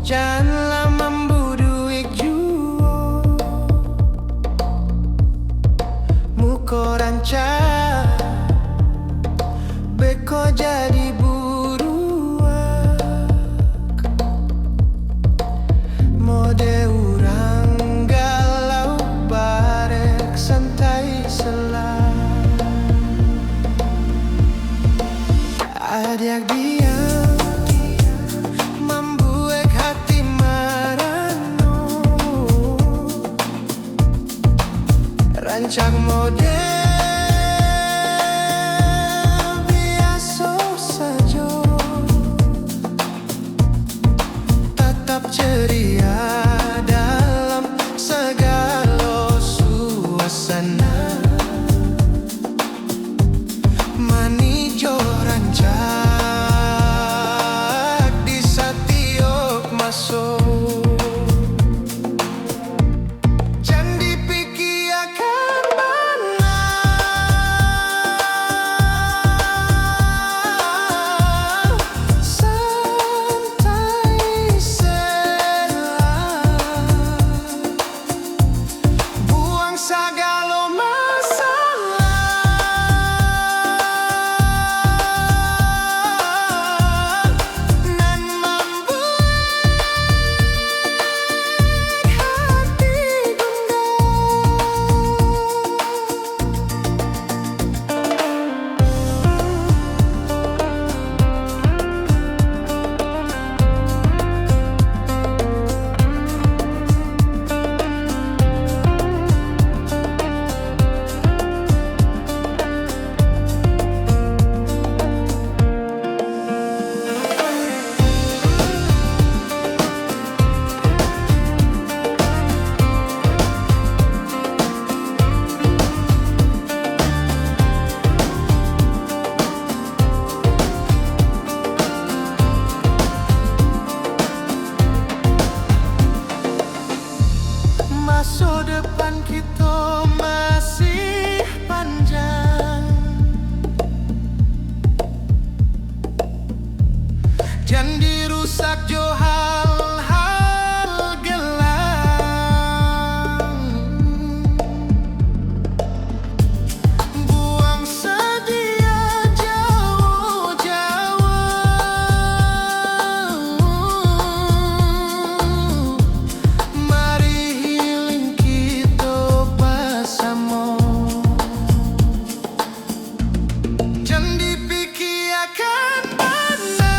Janganlah membuduik juo muko rancang beko jadi buruak mode urang galau barek santai selah adiak dia membuat hati marano rancang mode biasa saja tetap ceria dalam segala suasana manijo rancak di setiap masuk jangan dipikir akan mana santai selah buang segala masalah nan membuat hati masa depan kita masih panjang jangan dirusak jo hal-hal gelang buang sedia jauh-jauh mari healing kita bersama jangan dipikir akan mana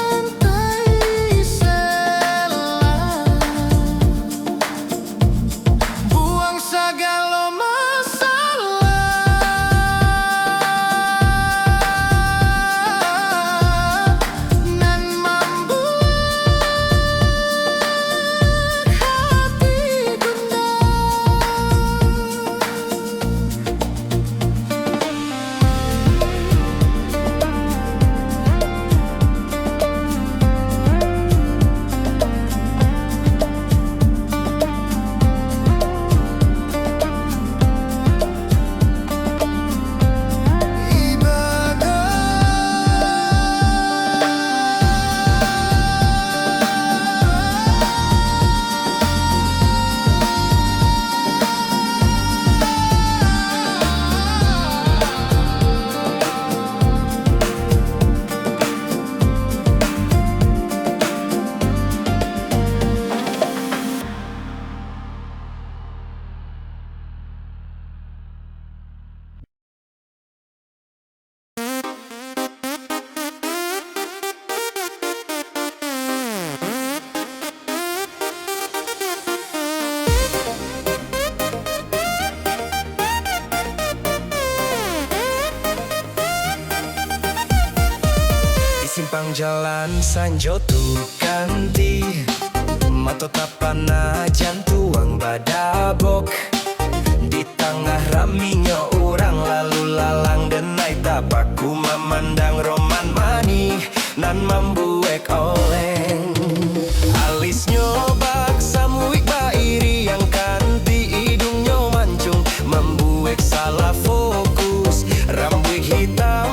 santai selah buang segala masalah nan membuat hati simpang jalan sanjo tu ganti mato tapana jantuang badabok di tengah raminya orang lalu lalang denai tapaku memandang roman mani nan membuek oleng alisnya bak samuik bairi yang kanti hidungnya mancung membuek salah fokus rambut hitam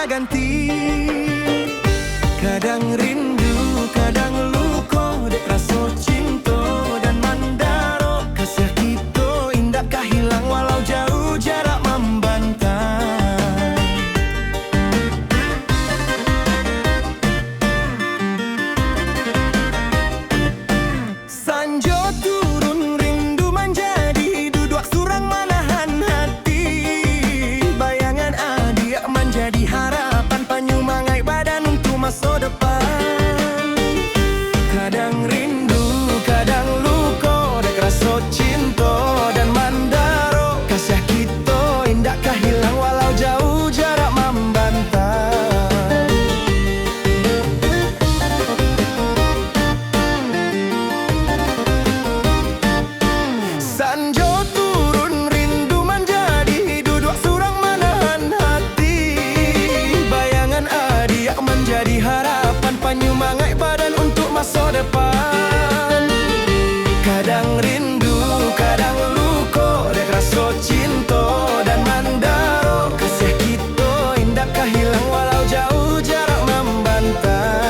ganti. Kadang rindu, kadang luko, dek raso cinta dan mandaro. Kasih kita indakkah hilang walau jauh jarak membantai. Sanjo turun rindu menjadi duduk surang manahan hati. Bayangan adik menjadi harapan penyumangai badan untuk masa depan. Kadang rindu, kadang luko, dek rasa cinta dan mandaro. Kasih kita indakkah hilang walau jauh jarak membantai. Sanjo turun rindu menjadi duduk surang manahan hati. Bayangan adik menjadi harapan penyumangai badan untuk masa depan. Kadang rindu, kadang luko, dek rasa cinta dan mandaro. Kasih kita indakkah hilang walau jauh jarak membantai.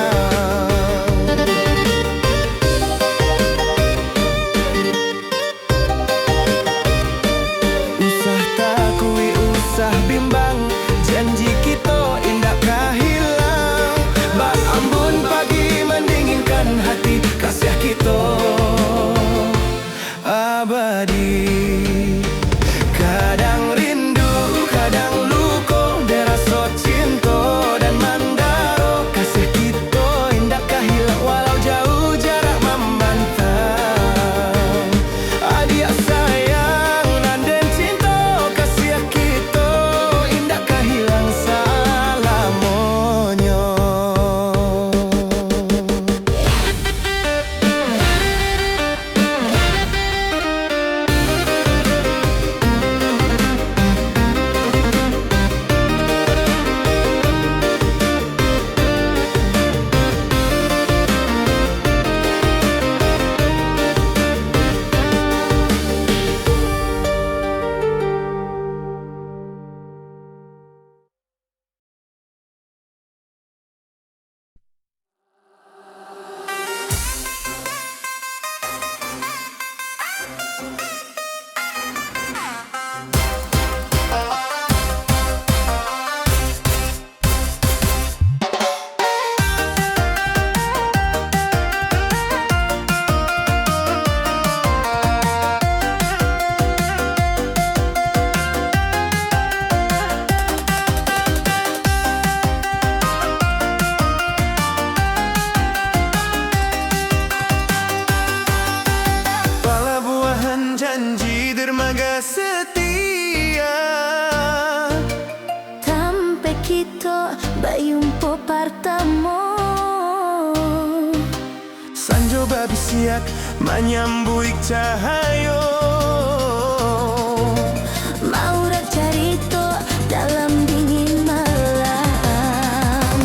Usah takui, usah bimbang, janji kita indakkah hilang. Bak ambun pagi mendinginkan hati, kasih kita abadi. Kadang rindu, kadang luko, dek rasa cinta dan mandaro. Kasih kita indakkah hilang walau jauh jarak membantai. Adik sayang nanden cinta, kasih kita indakkah hilang salamonyo. Pelabuhan janji dermaga setia. Sampai kita bayumpo partamo. Sanjo babi siak menyambui cahayo. Maura carito dalam dingin malam.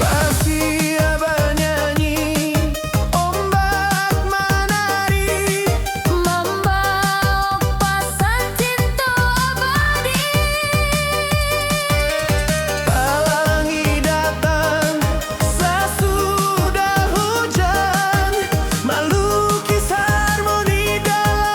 Pasia bernyanyi, ombak menari. Membawa pasan cinta abadi. Pelangi datang sesudah hujan, melukis harmoni dalam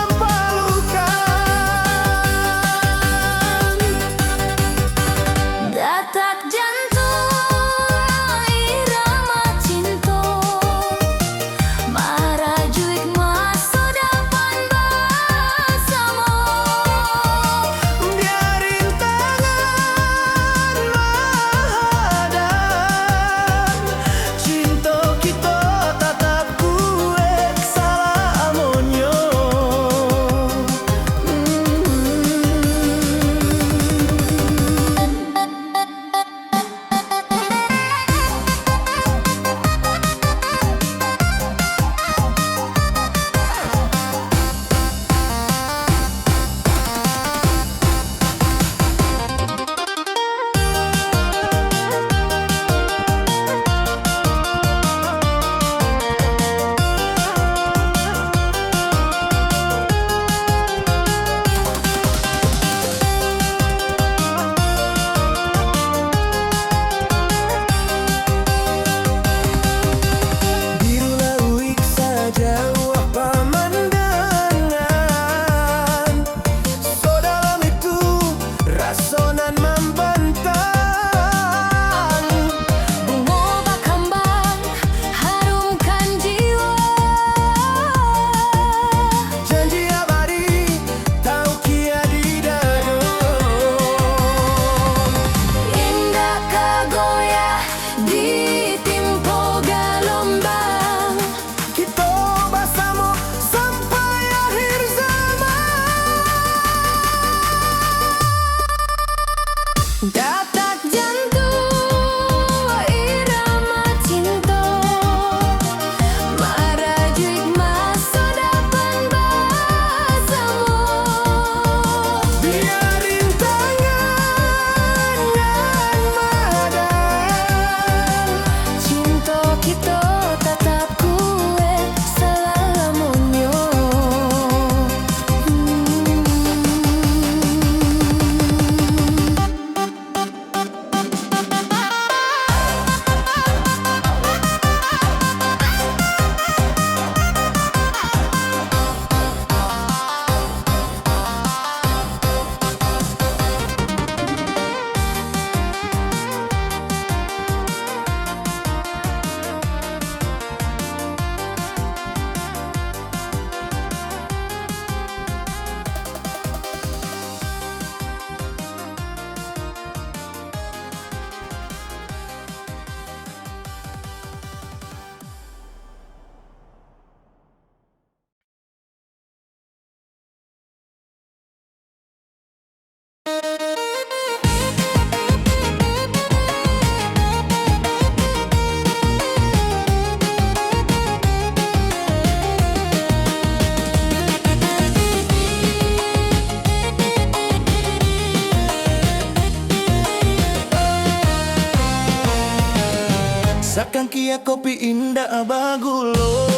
Sakang kia kopi indah bagulo,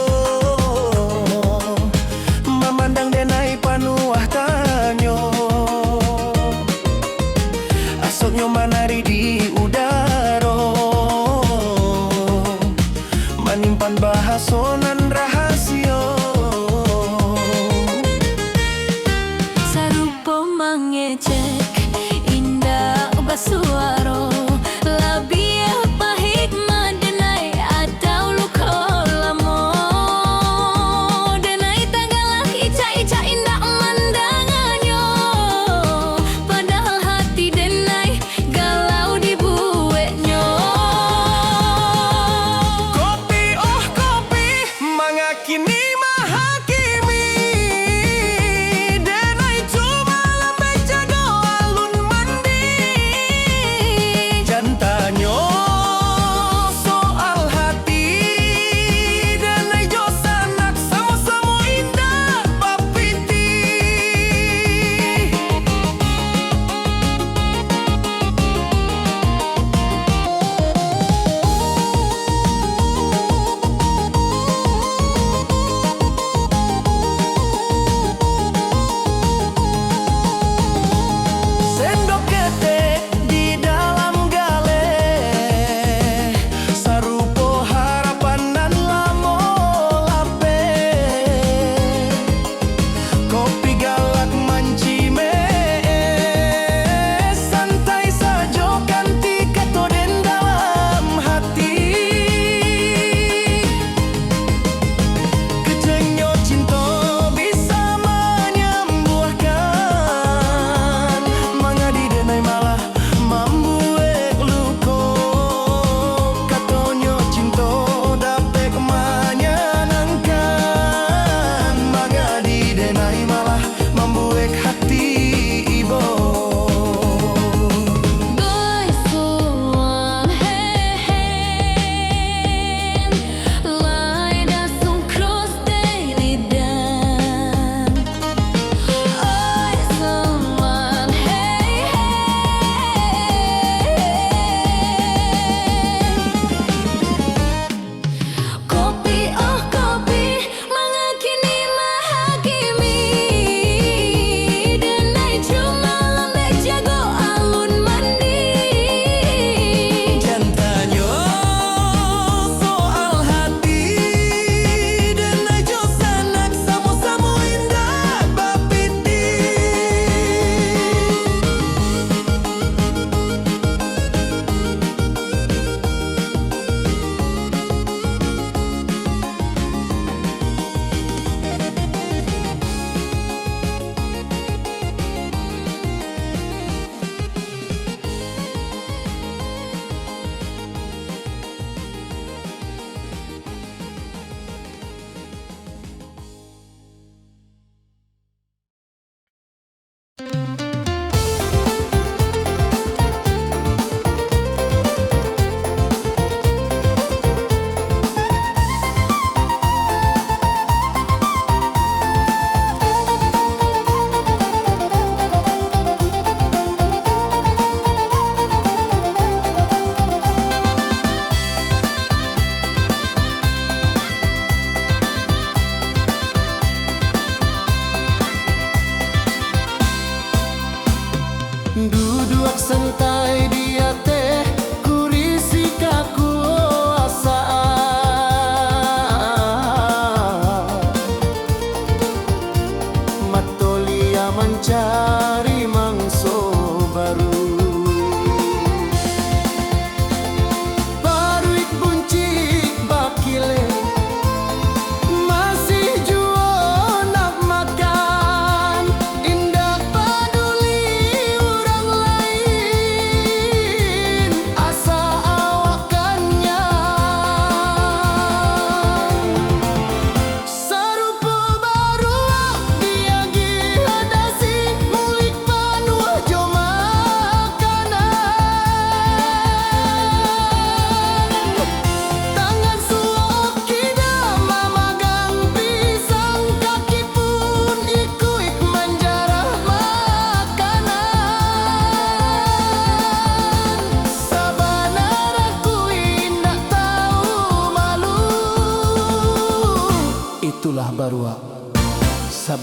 memandang denai panuah tanyo, asoknya manari di udaro, manimpan bahasonan rahasio. Sarupo mangecek indah basuaro, labie pahit madenai atau lukolamo, denai tagalak ica-ica indah mandanganyo, padahal hati denai galau di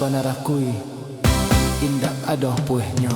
sabana rakui indak adoh puehnyo.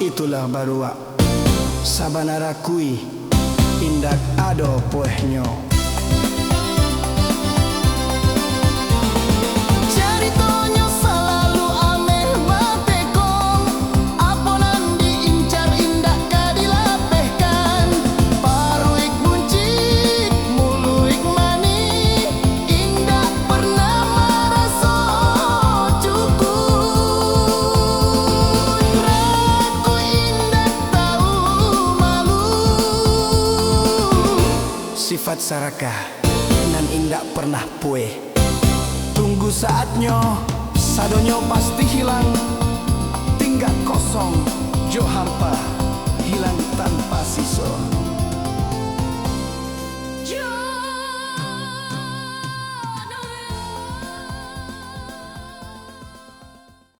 Itulah barua sabana rakui indak ado puehnyo. Caritonyo selalu ameh batekong, aponan diincar indak kadilapehkan. Paruik buncit, muluik mani, indak pernah maraso cukup. Sifat sarakah nan indak pernah pueh. Tunggu saatnya, sadonyo pasti hilang. Tinggal kosong, jo hampa, hilang tanpa siso.